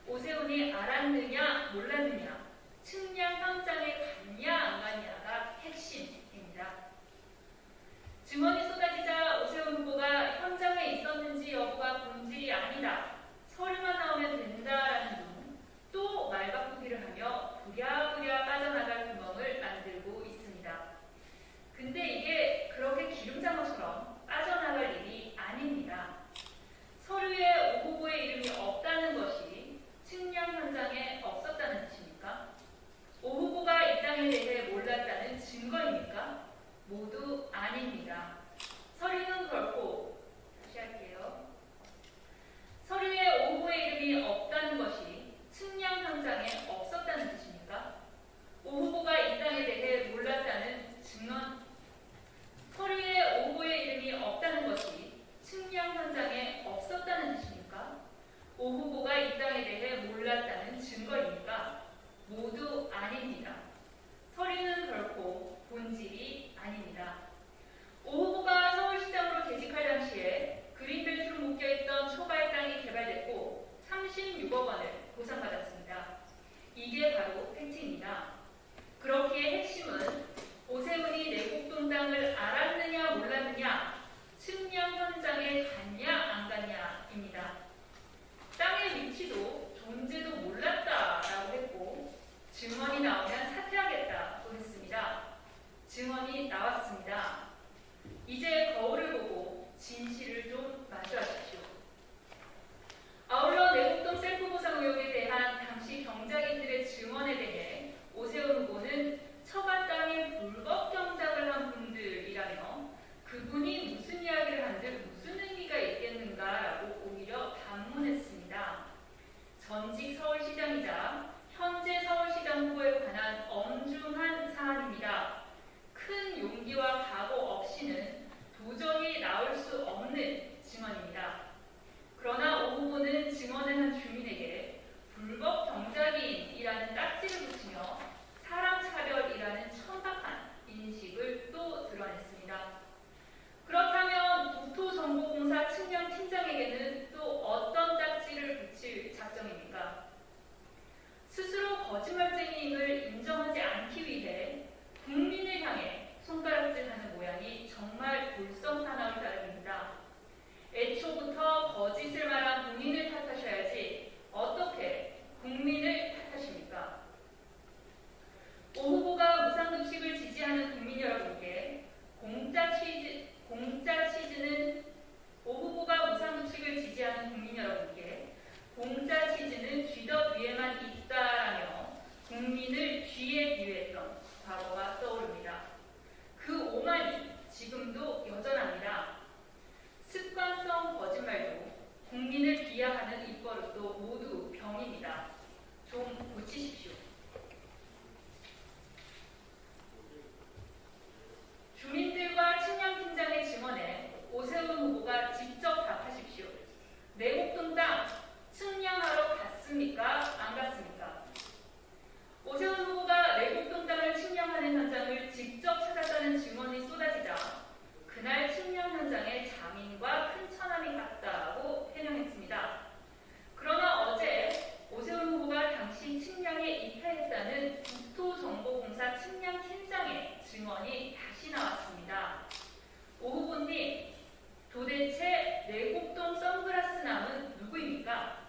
오세훈이 알았느냐 몰랐느냐, 측량 현장에 갔냐 안 갔냐가 핵심입니다. 증언이 쏟아지자 오세훈 후보가 현장에 있었는지 여부가 본질이 아니다, 서류만 나오면 된다라는 둥 또 말 바꾸기를 하며 부랴부랴 빠져나갈 구멍을 만들고 있습니다. 근데 이게 그렇게 기름장어처럼 빠져나갈 일이 아닙니다. 서류에 오 후보의 이름이 없다는 것이 측량 현장에 없었다는 뜻입니까? 오 후보가 이 땅에 대해 몰랐다는 증거입니까? 모두 아닙니다. 서류는 그렇고, 다시 할게요. 서류에 오 후보의 이름이 없다는 것이 측량 현장에 없었다는 뜻입니까? 오 후보가 이 땅에 대해 몰랐다는 증언. 서류에 오 후보의 이름이 없다는 것이 측량 현장에 없었다는 뜻입니까? 오 후보가 이 땅에 대해 몰랐다는 증거입니까? 모두 아닙니다. 서류는 결코 본질이 아닙니다. 오 후보가 서울시장으로 재직할 당시에 그린벨트로 묶여있던 초가의 땅이 개발됐고 36억 원을 보상받았습니다. 이게 바로 팩트입니다. 그렇기에 핵심은 오세훈이 내곡동 땅을 알았느냐 몰랐느냐, 측량 현장에 갔냐 안 갔냐입니다. 땅의 위치도 존재도 몰랐다라고 했고 증언이 나오면 사퇴하겠다고 했습니다. 증언이 나왔습니다. 이제 거울을 보고 진실을 좀 마주하십시오. 아울러 내곡동 셀프 보상 의혹에 대한 당시 경작인들의 증언에 대해 오세훈 후보는 처가 땅에 불법 경작을 한 분들이라며 그분이 무슨 이야기를 한들 무슨 의미가 있겠는가라고 오히려 반문했습니다. 전직 서울시장이자 현재 서울시장 후보에 관한 엄중한 사안입니다. 큰 용기와 각오 없이는 도저히 나올 수 없는 증언입니다. 그러나 오 후보는 증언을 한 주민에게 불법 경작인이라는 딱지를 붙이며 사람차별이라는 천박한 인식을 또 드러냈습니다. 그렇다면 국토정보공사 측량팀장에게는 또 어떤 딱지를 붙일 작정입니까? 스스로 거짓말쟁이임을 인정하지 않기 위해 국민을 향해 손가락질하는 모양이 정말 볼썽사나울 따름입니다. 애초부터 거짓을 말한 본인을 탓하셔야지 어떻게 국민을 탓하십니까? 오 후보가 무상급식을 지지하는 국민 여러분께 오 후보가 무상급식을 지지하는 국민 여러분께 공짜 치즈는 쥐덫 위에만 있다라며 국민을 쥐에 비유했던 과거가 떠오릅니다. 그 오만이 지금도 여전합니다. 습관성 거짓말도 국민을 비하하는 입버릇도 모두 병입니다. 좀 고치십시오. 주민들과 측량팀장의 증언에 오세훈 후보가 직접 답하십시오. 내곡동 땅 측량하러 갔습니까? 안 갔습니까? 오세훈 후보가 내곡동 땅을 측량하는 현장을 직접 찾았다는 증언이 쏟아지자 그날 측량 현장에 장인과 큰 처남이 갔다고 해명했습니다. 그러나 어제 오세훈 후보가 당시 측량에 입회했다는 국토정보공사 측량팀장의 증언이 다시 나왔습니다. 오 후보님, 도대체 내곡동 선글라스 남은 누구입니까?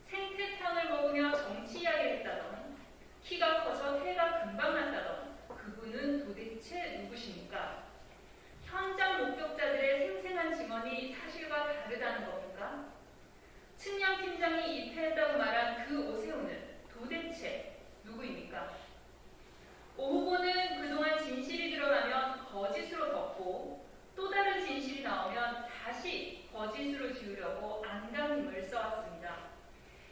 생태탕을 먹으며 정치 이야기를 했다던, 키가 커서 해가 금방 났다던 그분은 도대체 누구십니까? 현장 목격자들의 생생한 증언이 사실과 다르다는 겁니까? 측량팀장이 입회했다고 말한 그 오세훈은 도대체 누구입니까? 오 후보는 그동안 진실이 드러나면 거짓으로 덮고 또 다른 진실이 나오면 다시 거짓으로 지우려고 안간힘을 써왔습니다.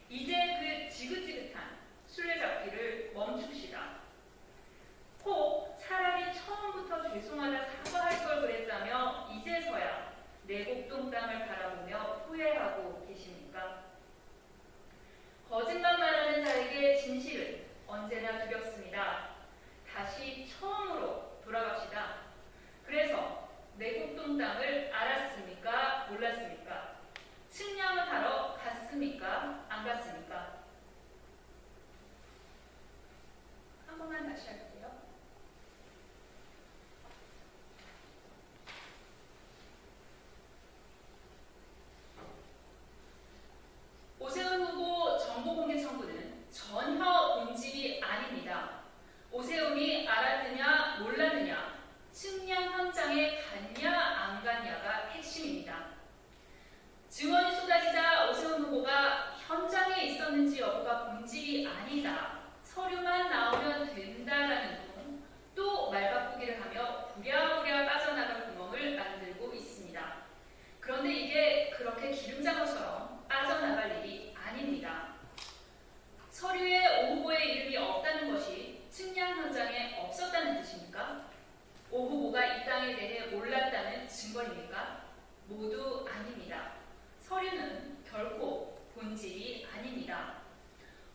이제 그 지긋지긋한 술래잡기를 멈춥시다. 혹 차라리 처음부터 죄송하다 사과할 걸 그랬다며 이제서야 내곡동 땅을 바라보며 후회하고 계십니까? 거짓말 말하는 자에게 진실은 언제나 두렵습니다. 다시 처음으로 돌아갑시다. 그래서 내곡동 땅을 알았습니까? 몰랐습니까? 측량을 하러 갔습니까? 안 갔습니까? 서류에 오 후보의 이름이 없다는 것이 측량 현장에 없었다는 뜻입니까? 오 후보가 이 땅에 대해 몰랐다는 증거입니까? 모두 아닙니다. 서류는 결코 본질이 아닙니다.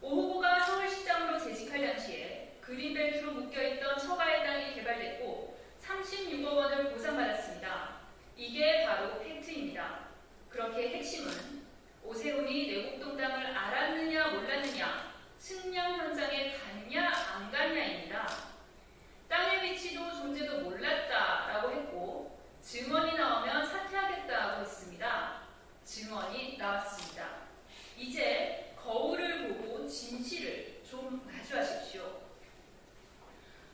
오 후보가 서울시장으로 재직할 당시에 그린벨트로 묶여있던 처가의 땅이 개발됐고 36억 원을 보상받았습니다. 이게 바로 팩트입니다. 그렇게 핵심은 오세훈이 내곡동 땅을 알았느냐 몰랐느냐, 측량 현장에 갔냐 안 갔냐입니다. 땅의 위치도 존재도 몰랐다라고 했고 증언이 나오면 사퇴하겠다고 했습니다. 증언이 나왔습니다. 이제 거울을 보고 진실을 좀 마주하십시오.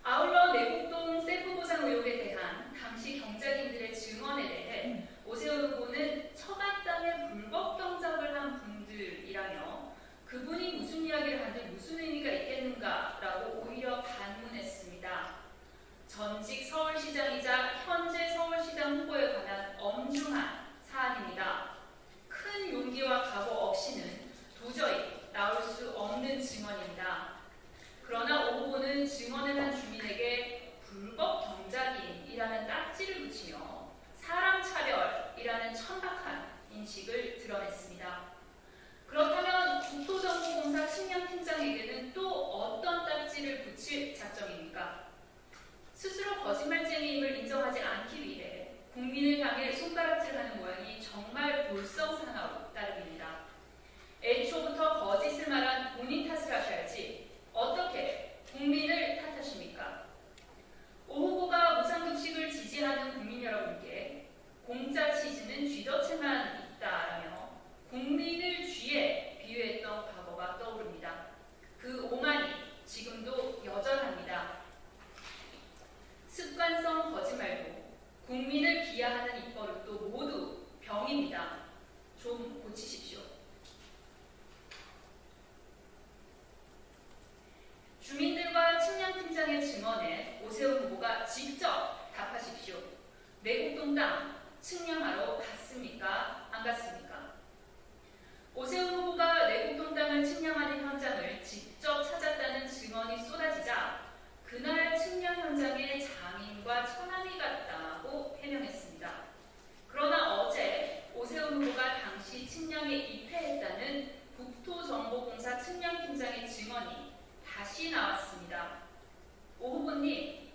아울러 내곡동 셀프 보상 의혹에 대한 당시 경작인들의 증언에 대해 오세훈 후보는 처가 땅에 불법 경작을 한 분들이라며 그분이 무슨 이야기를 하는데 무슨 의미가 있겠는가라고 오히려 반문했습니다. 전직 서울시장이자 현재 서울시장 후보에 관한 엄중한 사안입니다. 큰 용기와 각오 없이는 도저히 나올 수 없는 증언입니다. 그러나 오 후보는 증언을 한 주민에게 불법 경작인이라는 딱지를 붙이며 사람 차별이라는 천박한 인식을 드러냈습니다. 그렇다면 국토정보공사 측량팀장에게는 또 어떤 딱지를 붙일 작정입니까? 스스로 거짓말쟁이임을 인정하지 않기 위해 국민을 향해 손가락질하는 모양이 정말 볼썽사나운 따름입니다. 애초부터 거짓을 말한 본인 탓을 하셔야지 어떻게 국민을 탓하십니까? 오 후보가 무상급식을 지지하는 국민 여러분께 공짜 치즈는 쥐덫에만 있다라며 국민을 쥐에 비유했던 과거가 떠오릅니다. 그 오만이 지금도 여전합니다. 습관성 거짓말도 국민을 비하하는 입버릇도 모두 병입니다. 좀 고치십시오. 주민들과 측량팀장의 증언에 오세훈 후보가 직접 답하십시오. 내곡동 땅 측량하러 갔습니까? 안 갔습니까? 오세훈 후보가 내곡동 땅을 측량하는 현장을 직접 찾았다는 증언이 쏟아지자 그날 측량 현장에 장인과 천왕이 갔다고 해명했습니다. 그러나 어제 오세훈 후보가 당시 측량에 입회했다는 국토정보공사 측량팀장의 증언이 다시 나왔습니다. 오 후보님,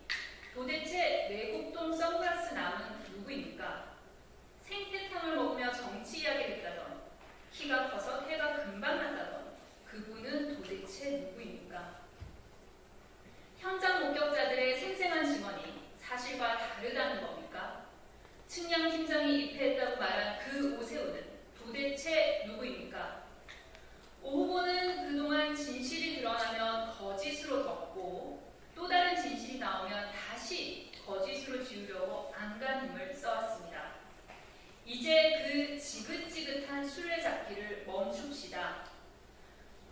도대체 내곡동 선글라스 남은 누구입니까? 생태탕을 먹으며 정치 이야기를 했다던, 키가 커서 해가 금방 났다던 그분은 도대체 누구입니까? 현장 목격자들의 생생한 증언이 사실과 다르다는 겁니까? 측량팀장이 입회했다고 말한 그 오세훈은 도대체 누구입니까? 오 후보는 그동안 진실이 드러나면 거짓으로 덮고 또 다른 진실이 나오면 다시 거짓으로 지우려고 안간 힘을 써왔습니다. 이제 그 지긋지긋한 술래잡기를 멈춥시다.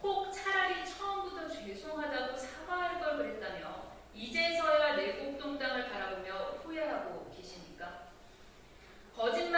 혹 차라리 처음부터 죄송하다고 사과할 걸 그랬다며 이제서야 내곡동 땅을 바라보며 후회하고 계십니까? 거짓말